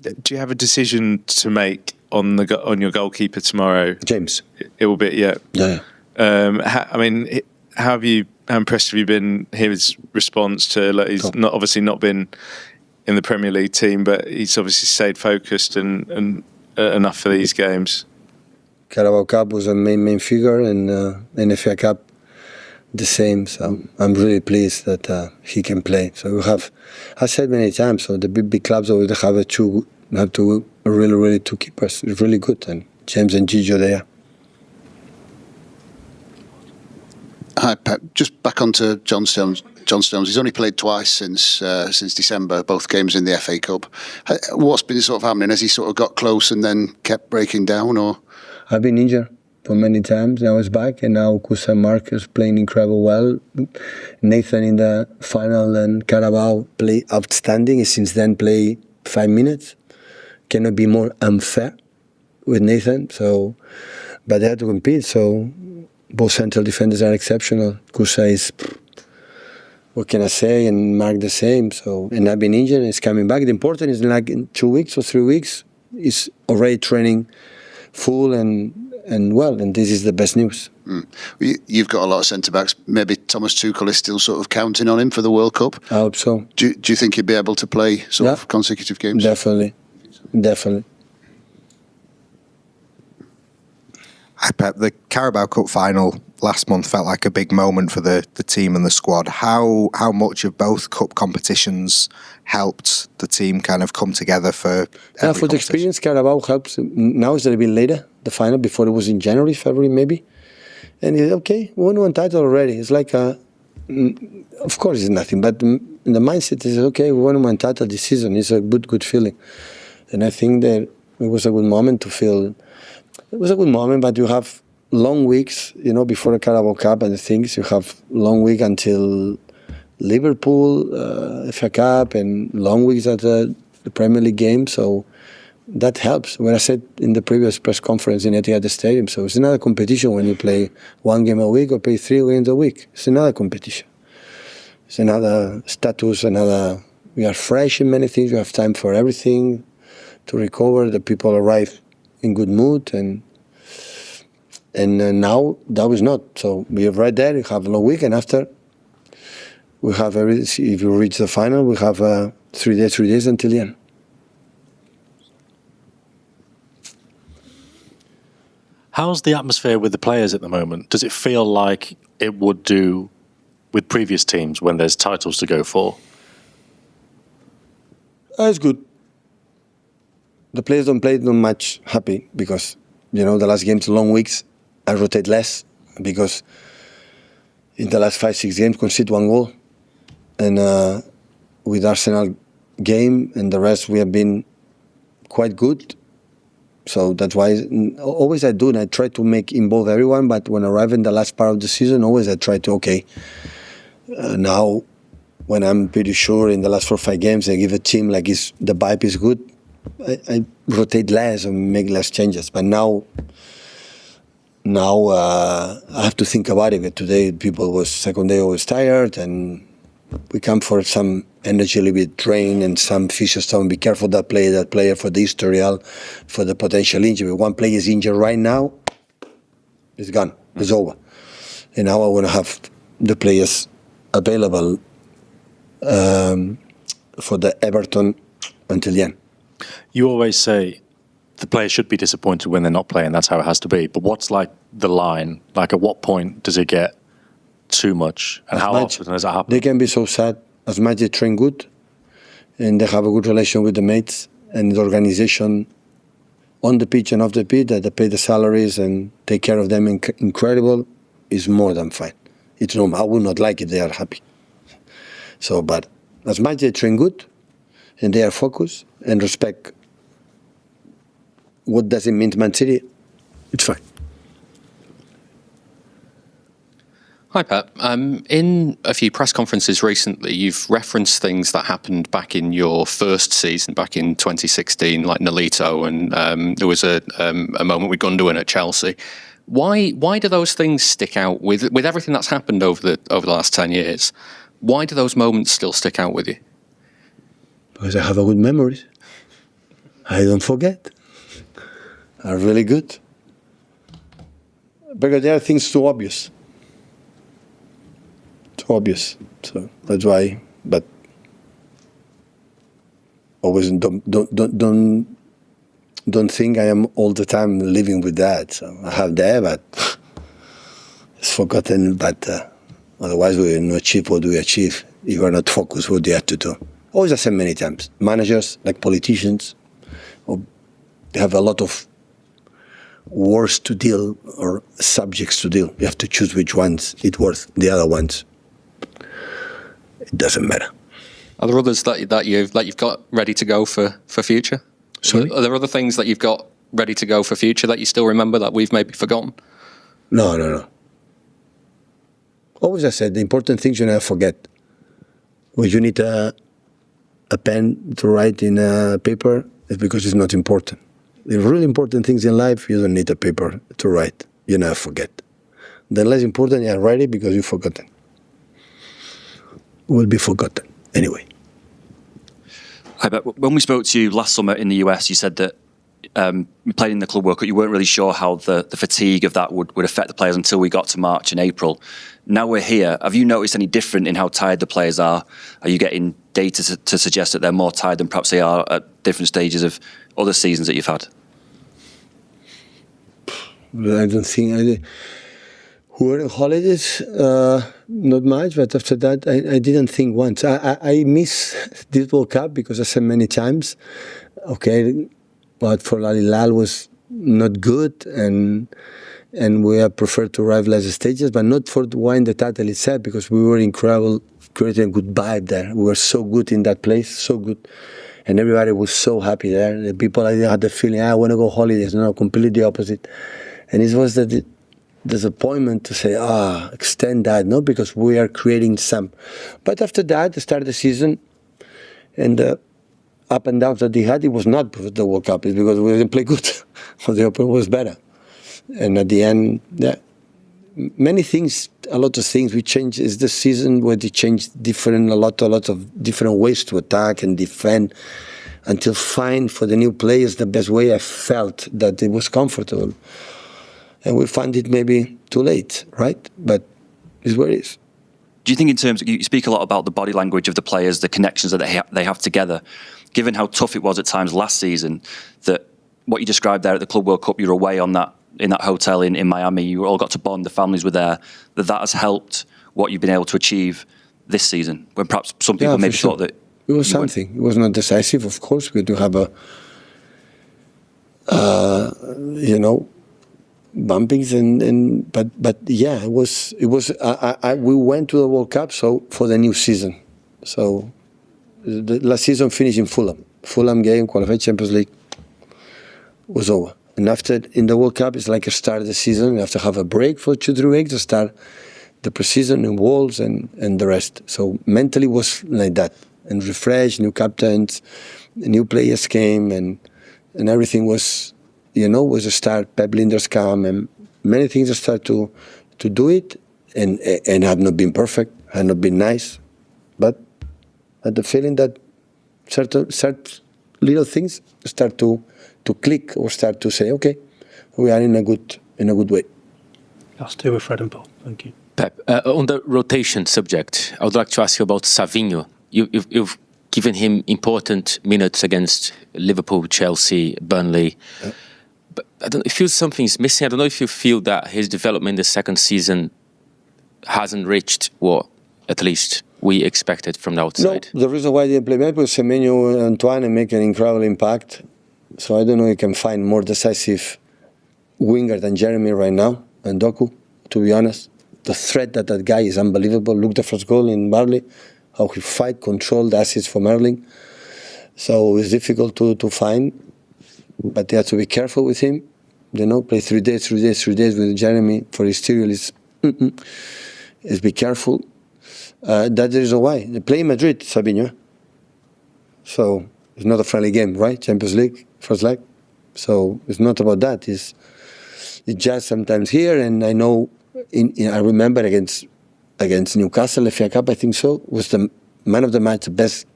Do you have a decision to make on your goalkeeper tomorrow? James. It will be, yeah. Yeah. How impressed have you been his response to? Like, he's obviously not been in the Premier League team, but he's obviously stayed focused and enough for these games. Carabao Cup was a main figure, and FA Cup the same. So I'm really pleased that he can play. So we have, I said many times, so the big clubs always have two really two keepers. It's really good, and James and Gigi there. Hi Pep, just back onto John Stones. He's only played twice since December, both games in the FA Cup. What's been sort of happening? Has he sort of got close and then kept breaking down, or? I've been injured for many times. I was back, and now Kusa Marcus playing incredible well. Nathan in the final and Carabao play outstanding. Since then, play 5 minutes. Cannot be more unfair with Nathan. So, but they have to compete. So, both central defenders are exceptional. Kusa is, what can I say, and Mark the same. So, and I've been injured, and it's coming back. The important is like in 2 weeks or 3 weeks, he's already training full and well, and this is the best news. You've got a lot of centre-backs. Maybe Thomas Tuchel is still sort of counting on him for the World Cup? I hope so. Do you think he'd be able to play sort of consecutive games? Definitely. Hi Pep, the Carabao Cup final last month felt like a big moment for the team and the squad. How much of both cup competitions helped the team kind of come together for for the experience, Carabao helps. Now it's a little bit later, the final. Before it was in January, February maybe. And it's okay, we won one title already. It's like, of course it's nothing, but the mindset is, okay, we won one title this season. It's a good feeling. And I think that it was a good moment to feel. It was a good moment, but you have long weeks, before the Carabao Cup and the things. You have long week until Liverpool, FA Cup, and long weeks at the Premier League game. So that helps. When I said in the previous press conference in Etihad Stadium, so it's another competition when you play 1 game a week or play 3 games a week. It's another competition. It's another status, we are fresh in many things. We have time for everything to recover. The people arrive in good mood, and now that was not. So we are right there. We have a long week, and after we have if you reach the final, we have 3 days until the end. How's the atmosphere with the players at the moment? Does it feel like it would do with previous teams when there's titles to go for? It's good. The players don't play not much happy because, the last games, long weeks, I rotate less because in the last 5-6 games, concede 1 goal. And with Arsenal game and the rest, we have been quite good. So that's why always I do, and I try to involve everyone, but when I arrive in the last part of the season, always I try to, now when I'm pretty sure in the last 4 or 5 games, I give a team like the vibe is good, I rotate less and make less changes. But now I have to think about it. Today, second day always tired, and we come for some energy a little bit drained, and some physios tell me, be careful that player for the historial, for the potential injury. One player is injured right now, it's gone, it's over. And now I want to have the players available for the Everton until the end. You always say the players should be disappointed when they're not playing. That's how it has to be. But what's like the line? Like, at what point does it get too much? And how often does that happen? They can be so sad. As much they train good, and they have a good relation with the mates and the organization on the pitch and off the pitch, that they pay the salaries and take care of them incredible, is more than fine. It's normal. I would not like it if they are happy. So, but as much they train good, and they are focused and respect what does it mean to Man City, it's fine. Hi, Pep. In a few press conferences recently, you've referenced things that happened back in your first season, back in 2016, like Nolito, and there was a moment with Gundogan at Chelsea. Why do those things stick out with everything that's happened over the last 10 years? Why do those moments still stick out with you? Because I have a good memories. I don't forget. Are really good. Because there are things too obvious. Too obvious. So that's why. But always don't think I am all the time living with that. So I have that, but it's forgotten. But otherwise, we will not achieve what we achieve. You are not focused what you have to do. Always I said many times. Managers, like politicians, they have a lot of wars to deal or subjects to deal. You have to choose which ones it's worth. The other ones, it doesn't matter. Are there others that you've got ready to go for future? Sorry? Are there other things that you've got ready to go for future that you still remember that we've maybe forgotten? No. Always I said the important things you never forget. When you need a pen to write in a paper, it's because it's not important. The really important things in life, you don't need a paper to write. You never forget. The less important, you write it because you've forgotten. Will be forgotten anyway. Hi, but when we spoke to you last summer in the US, you said that playing in the Club World Cup, you weren't really sure how the fatigue of that would affect the players until we got to March and April. Now we're here. Have you noticed any different in how tired the players are? Are you getting data to suggest that they're more tired than perhaps they are at different stages of other seasons that you've had? I don't think we were on holidays, not much, but after that I didn't think once. I miss this World Cup because I said many times, okay, but for Al Hilal was not good and we have preferred to arrive less stages, but not for why in the title itself, because we were incredible, creating a good vibe there. We were so good in that place, so good. And everybody was so happy there. The people, I had the feeling, I want to go holidays. No, completely the opposite. And it was the disappointment to say, extend that, no, because we are creating some. But after that, the start of the season, and the up and downs that they had, it was not the World Cup. It's because we didn't play good. The Open was better. And at the end, yeah, many things, a lot of things we changed. Is the season where they changed a lot of different ways to attack and defend, until find for the new players the best way I felt that it was comfortable. And we find it maybe too late, right? But it's what it is. Do you think in terms, you speak a lot about the body language of the players, the connections that they have together, given how tough it was at times last season, that what you described there at the Club World Cup, you're away on that, in that hotel in Miami, you all got to bond, the families were there, that has helped what you've been able to achieve this season, when perhaps some people maybe thought that... It was something. It was not decisive, of course. We do have bumpings but yeah, it was. We went to the World Cup for the new season. So the last season finished in Fulham game, qualified Champions League, was over. And after in the World Cup, it's like a start of the season. You have to have a break for 2-3 weeks to start the pre-season in Wolves and the rest. So mentally it was like that, and refresh, new captains, new players came, and everything was. Was a start. Pep Linders come, and many things start to do it, and have not been perfect, have not been nice, but I had the feeling that certain little things start to click or start to say, okay, we are in a good way. I'll stay with Fred and Paul. Thank you. Pep, on the rotation subject, I would like to ask you about Savinho. You've given him important minutes against Liverpool, Chelsea, Burnley. But it feels something's missing. I don't know if you feel that his development the second season hasn't reached what at least we expected from the outside. No, the reason why they play back was Semenyo and Antoine and make an incredible impact. So I don't know if you can find more decisive winger than Jeremy right now, and Doku, to be honest. The threat that guy is unbelievable. Look the first goal in Burnley, how he fight, control the assist from Erling. So it's difficult to find. But they have to be careful with him. Play 3 days with Jeremy for his stereo is be careful. That's the reason why. They play in Madrid, Savinho. So it's not a friendly game, right? Champions League, first leg. So it's not about that. It's just sometimes here, and I know, I remember against Newcastle, FA Cup, I think so, was the man of the match, the best,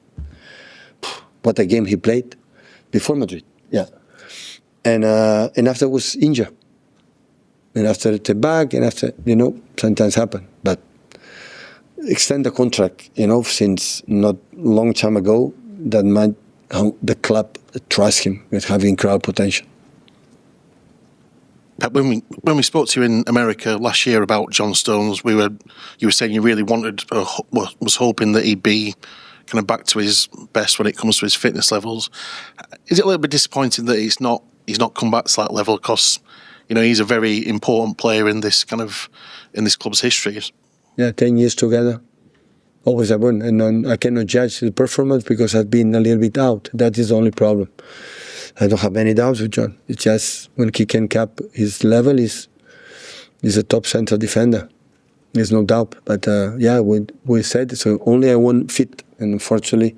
what a game he played before Madrid. Yeah. And after was injured. And after the back, and after, sometimes happen. But extend the contract, since not long time ago, that might the club trust him with having crowd potential. Pep, when we spoke to you in America last year about John Stones, you were saying you really wanted, was hoping that he'd be kind of back to his best when it comes to his fitness levels. Is it a little bit disappointing that he's not come back to that level? Because he's a very important player in this club's history. Yeah, 10 years together, always I won, and I cannot judge the performance because I've been a little bit out. That is the only problem. I don't have any doubts with John. It's just when he can cap his level, he's a top central defender. There's no doubt. But we said so. Only I want fit, and unfortunately,